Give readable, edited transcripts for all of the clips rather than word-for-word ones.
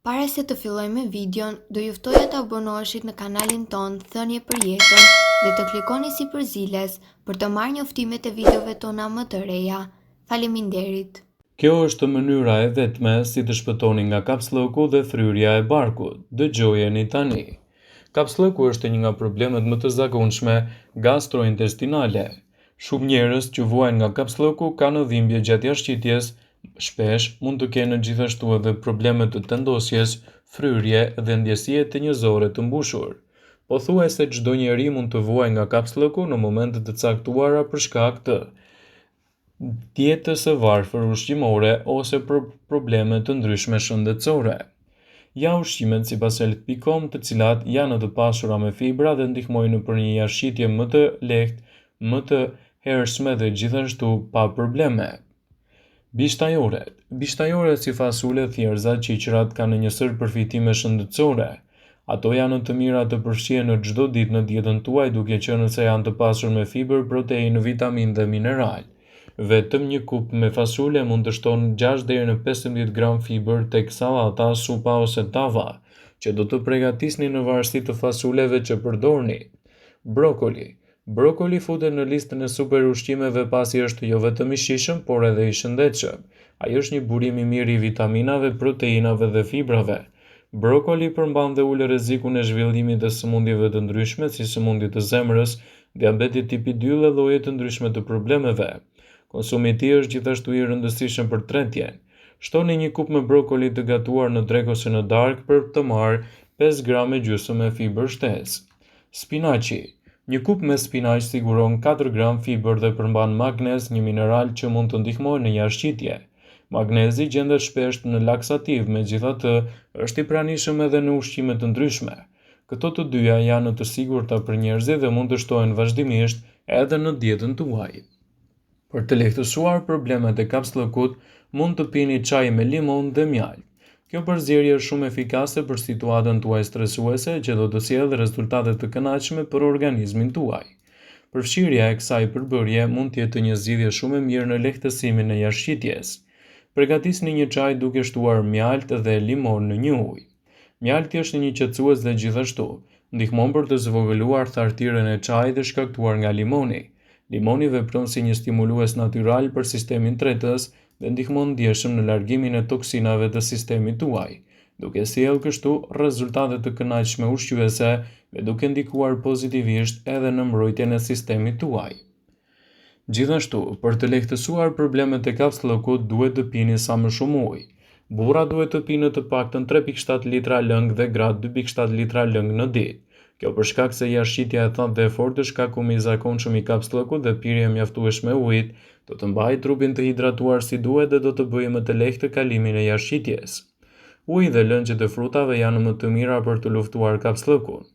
Para se të fillojmë me videon, do ju ftoja të abonoheshit në kanalin ton Thënie për Jetën dhe të klikoni si përziles për të marrë njoftimet e videove tona më të reja. Faleminderit. Kjo është mënyra e vetme si të shpëtoni nga kapslloku dhe fryrja e barkut. Dëgjojeni tani. Kapslloku është një nga problemet më të zakonshme gastrointestinale. Shumë njerëz që vuajnë nga kapslloku kanë dhimbje gjatë jashtëqitjes, shpesh mund të kenë gjithashtu edhe probleme të tendosjes, fryrje dhe ndjesie të njerëzore të mbushur. Pothuajse çdo njeri mund të vuajë nga kapslloku në momente të caktuara për shkak të dietës së varfër ushqimore ose probleme të ndryshme shëndetësore. Ja ushqimet sipas health.com, të cilat janë të pasura me fibra dhe ndihmojnë për një jashtëqitje më të lehtë, më të hershme dhe gjithashtu pa probleme. Bishtajoret. Bishtajoret si fasule, thjerrza, qiqrat kanë një sër përfitime shëndetësore. Ato janë të mira të përfshijnë në çdo ditë në dietën tuaj duke qenë se janë të pasur me fibër, proteinë, vitaminë dhe mineral. Vetëm një kup me fasule mund të shton 6 deri në 15 gram fibër tek sallata, supa ose tava, që do të përgatisni në varësi të fasuleve që përdorni. Brokoli. Brokoli futet në listën e super ushqimeve pasi është jo vetëm i shijshëm, por edhe i shëndetshëm. Ai është një burim i mirë i vitaminave, proteinave dhe fibrave. Brokoli përmban dhe ul rrezikun e zhvillimit të sëmundjeve të ndryshme si sëmundjet të zemrës, diabeti tipi 2 dhe lloje të ndryshme të problemeve. Konsumi i tij është gjithashtu i rëndësishëm për tretjen. Shtoni një kup me brokoli të gatuar në drekë ose në darkë për të marrë 5 gram e gjysmë me fibër shtesë. Spinaqi. Një kup me spinaq siguron 4 gram fibër dhe përmban magnez, një mineral që mund të ndihmojë në jashtëqitje. Magnezi gjendet shpesh në laksativ, megjithatë është i pranishëm edhe në ushqime të ndryshme. Këto të dyja janë të sigurta për njerëzit dhe mund të shtohen vazhdimisht edhe në dietën tuaj. Për të lehtësuar problemet e kapslokut, mund të pini çaj me limon dhe mjaltë. Kjo përzierje është shumë efikase për situatën tuaj stresuese që do të sjellë rezultate të kënaqshme për organizmin tuaj. Përfshirja e kësaj përbërje mund të jetë një zgjidhje shumë e mirë në lehtësimin e jashtëqitjes. Përgatisni një çaj duke shtuar mjalt dhe limon në një ujë. Mjalti është një qetësues dhe gjithashtu ndihmon për të zvogëluar thartirën e çajit të shkaktuar nga limoni. Limoni vepron si një stimulues natyral për sistemin tretës dhe ndihmon ndjeshëm në largimin e toksinave të sistemit tuaj, duke sjellë kështu rezultate të kënaqshme ushqyese dhe duke ndikuar pozitivisht edhe në mbrojtjen e sistemit tuaj. Gjithashtu, për të lehtësuar problemet e kapslokut, duhet të pini sa më shumë ujë. Burrat duhet të pinë të paktën 3.7 litra lëng dhe gratë 2.7 litra lëng në ditë. Kjo për shkak se jashtëqitja e thënë dhe e fortë është shkakumi i zakonshëm i kapslokut dhe pirja e mjaftueshme e ujit do të mbajë trupin të hidratuar si duhet dhe do të bëjë më të lehtë kalimin e jashtëqitjes. Uji dhe lëngjet e frutave janë më të mira për të luftuar kapslokun.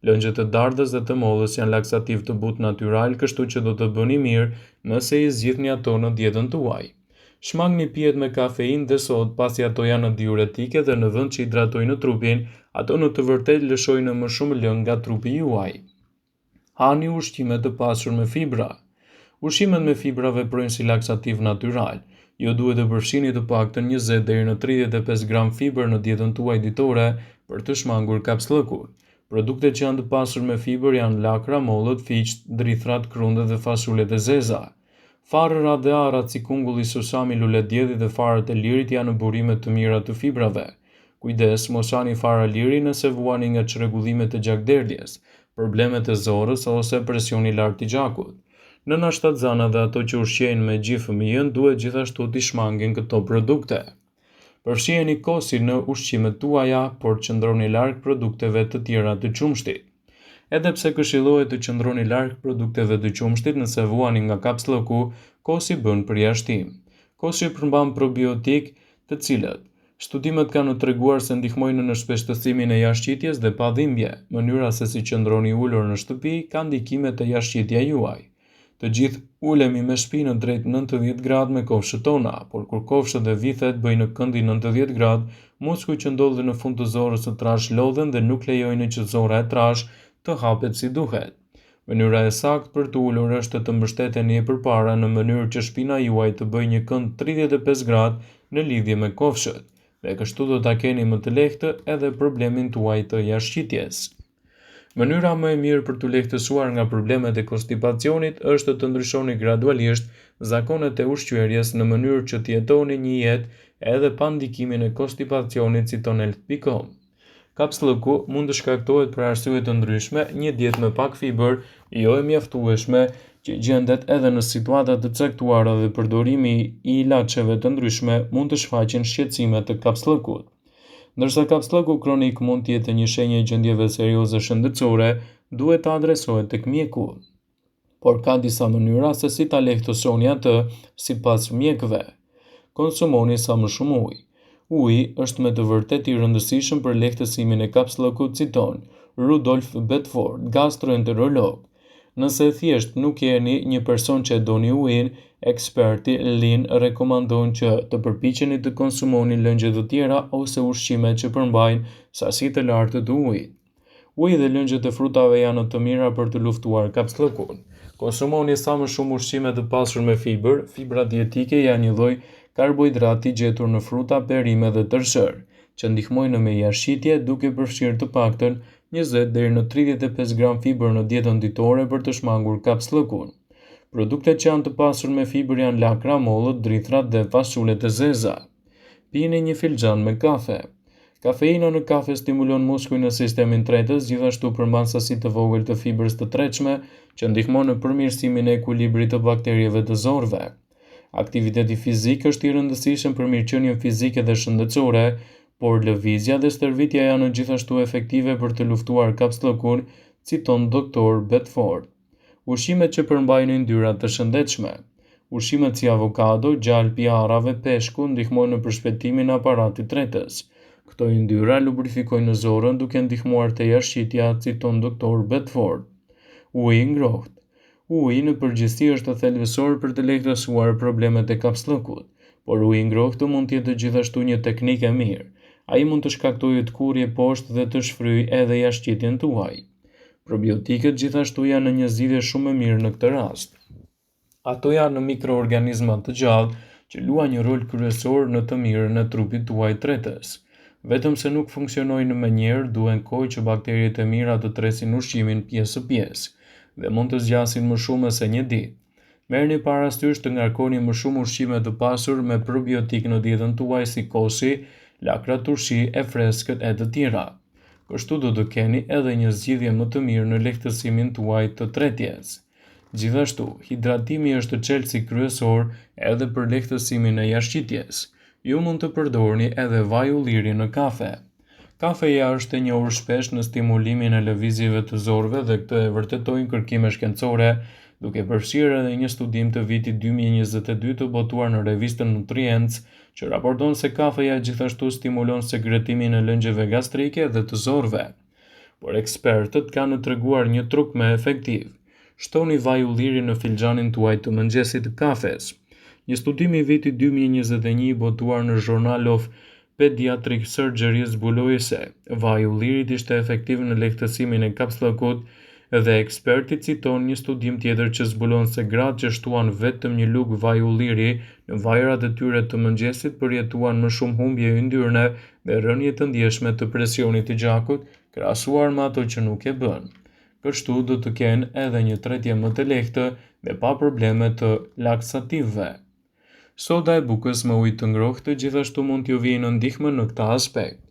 Lëngjet e dardhës dhe të mollës janë laksativ të butë natyral, kështu që do të bëni mirë nëse i zgjidhni ato në dietën tuaj. Shmangni pijet me kafeinë dhe sodë pasi ato janë diuretike dhe në vend që hidratojnë trupin, ato në të vërtetë lëshojnë më shumë lëng nga trupi juaj. Hani ushqime të pasur me fibra. Ushqimet me fibra veprojnë si laksativ natyral. Jo duhet të përfshini të paktën 20 deri në 35 gram fibër në dietën tuaj ditore për të shmangur kapslokun. Produktet që janë të pasur me fibër janë lakra, mollët, fiqt, drithrat, krundet dhe fasulet e zeza. Farërat dhe arrat si kungulli, susami, luledjedhi dhe farët e lirit janë burime të mira të fibrave. Kujdes, mos hani fara liri nëse vuani nga çrregullimet e gjakderdhjes, problemet e zorrës ose presioni i lartë i gjakut. Nëna shtatzana dhe ato që ushqejnë me gjithë fëmijën duhet gjithashtu t'i shmangin këto produkte. Përfshiheni kosin në ushqimet tuaja, por qëndroni larg produkteve të tjera të qumshtit. Edhe pse këshillohet të qëndroni larg produkteve të qumshtit nëse vuani nga kapsloku, kosi bën përjashtim. Kosi përmban probiotik, të cilët studimet kanë treguar se ndihmojnë në shpejtësimin e jashtëqitjes dhe padhimbje. Mënyra se si qëndroni ulur në shtëpi ka ndikime te jashtëqitja juaj. Të gjithë ulemi me shpinë drejt 90 gradë me kofshët tona, por kur kofshët dhe vithet bëjnë në këndin 90 gradë, muskujt që ndodhen në fund të zorrës së trash lodhen dhe nuk lejojnë që zorra e trash të hapet si duhet. Mënyra e saktë për të ulur është të mbështeteni përpara në mënyrë që shpina juaj të bëjë një kënd 35 gradë në lidhje me kofshët. dhe kështu do ta keni më të lehtë edhe problemin tuaj të jashtëqitjes. Mënyra më e mirë për t'u lehtësuar nga problemet e konstipacionit është të ndryshoni gradualisht zakonet e ushqyerjes në mënyrë që të jetoni një jetë edhe pa ndikimin e konstipacionit si tonelt.com. Kapslëku mund të shkaktohet për arsye të ndryshme, një dietë me pak fiber, jo e mjaftueshme, që gjendet edhe në situata të caktuara dhe përdorimi i ilaçeve të ndryshme mund të shfaqin shqetësime të kapslëkut. Ndërsa kapslëku kronik mund të jetë një shenjë e gjendjeve serioze shëndetësore, duhet të adresohet tek mjeku. Por ka disa mënyra se si ta lehtësoni atë sipas mjekëve. Konsumoni sa më shumë ujë. Uji është me të vërtetë i rëndësishëm për lehtësimin e kapslëkut, citon Rudolf Bedford, gastroenterolog. Nëse thjesht nuk jeni një person që e doni ujin, eksperti Lin rekomandon që të përpiqeni të konsumoni lëngje të tjera ose ushqime që përmbajnë sasi të lartë të ujit. Uji dhe lëngjet e frutave janë të mira për të luftuar kapslëkun. Konsumoni sa më shumë ushqime të pasur me fiber. Fibra dietike janë një lloj karbohidrati gjetur në fruta, perime dhe tërshër, që ndihmojnë me jashtëqitje duke përfshirë të paktën 20 deri në 35 gram fiber në dietën ditore për të shmangur kapslëkun. Produktet që janë të pasur me fiber janë lakra, mollët, drithrat dhe fasulet e zeza. Pini një filxhan me kafe. Kafeina në kafe stimulon muskujin në sistemin tretës, gjithashtu përmban sasi të vogël të fibrës të tretshme, që ndihmon në përmirësimin e ekuilibrit të bakterieve të zorëve. Aktiviteti fizik është i rëndësishëm për mirëqenien fizike dhe shëndetësore, por lëvizja dhe stërvitja janë gjithashtu efektive për të luftuar kapslëkun, citon Dr. Bedford. Ushqimet që përmbajnë yndyrra të shëndetshme. Ushqimet si avokado, gjalpi i arrave, peshku ndihmojnë në përshpejtimin e aparatit tretës. Këto yndyra lubrifikojnë zorën duke ndihmuar te jashtëqitja, citon Dr. Bedford. Uji i ngrohtë. Uji në përgjithësi është thelbësor për të lehtësuar problemet e kapslëkut, por uji i ngrohtë mund të jetë gjithashtu një teknikë e mirë. Ai mund të shkaktojë utkurrje poshtë dhe të shfryjë edhe jashtëqitjen tuaj. Probiotikët gjithashtu janë në një zgjidhje shumë e mirë në këtë rast. Ato janë mikroorganizma të gjallë që luajnë një rol kryesor në të mirën e trupit tuaj tretës. Vetëm se nuk funksionojnë menjëherë, duhen kohë që bakteriet e mira të tresin ushqimin pjesë pjesë dhe mund të zgjasin më shumë se një ditë. Merrni parasysh të ngarkoni më shumë ushqime të pasur me probiotik në dietën tuaj si kosi, lakra turshi, e freskët e të tjera. Kështu do të keni edhe një zgjidhje më të mirë në lehtësimin tuaj të tretjes. Gjithashtu, hidratimi është çelësi kryesor edhe për lehtësimin e jashtëqitjes. Ju mund të përdorni edhe vaj ulliri në kafe. Kafeja është e njohur shpesh në stimulimin e lëvizjeve të zorëve dhe këtë e vërtetojnë kërkime shkencore, duke përfshirë edhe një studim të vitit 2022 të botuar në revistën Nutrients, që raporton se kafeja gjithashtu stimulon sekretimin e lëngjeve gastrike dhe të zorëve. Por ekspertët kanë treguar një truk më efektiv. Shtoni vaj ulliri në filxhanin tuaj të mëngjesit të kafes. Një studim i vitit 2021 botuar në Journal of Pediatric Surgery zbuloi se vaji i ullirit ishte efektiv në lehtësimin e kapslëkut dhe eksperti citon një studim tjetër që zbulon se gratë që shtuan vetëm një lugë vaj ulliri në vajrat e tyre të mëngjesit përjetuan më shumë humbje yndyrne dhe rënje të ndjeshme të presionit të gjakut krahasuar me ato që nuk e bën. Kështu do të kenë edhe një tretje më të lehtë dhe pa probleme të laksativëve. Soda e bukës me ujë të ngrohtë gjithashtu mund t'ju vijë në ndihmë në këtë aspekt.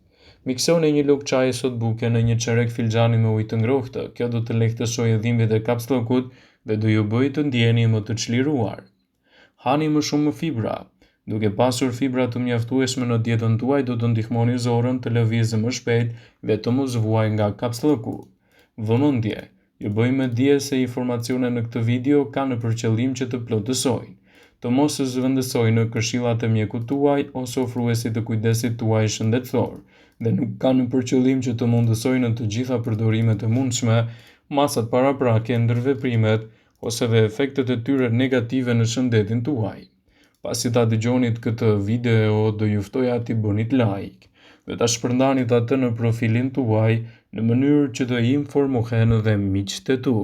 Miksoni një lugë çaji sot buke në një çerek filxhani me ujë të ngrohtë. Kjo do të lehtësojë dhimbjet e kapslëkut dhe do ju bëjë të ndjeni më të çliruar. Hani më shumë fibra. Duke pasur fibra të mjaftueshme në dietën tuaj, do të ndihmoni zorën të lëvizë më shpejt dhe të mos vuajë nga kapslëku. Vëmendje. Ju bëj me dije se informacionet në këtë video kanë për qëllim që të plotësojnë. Të mos zëvendësojnë në këshillat e mjekut tuaj ose ofruesit të kujdesit tuaj shëndetësor dhe nuk kanë për qëllim që të mundësojnë në të gjitha përdorimet e mundshme, masat paraprake, ndërveprimet ose dhe efektet e tyre negative në shëndetin tuaj. Pasi ta dëgjonit këtë video, do ju ftoja t'i bënit like dhe ta shpërndanit atë në profilin tuaj në mënyrë që të informohen dhe miqtë e tu.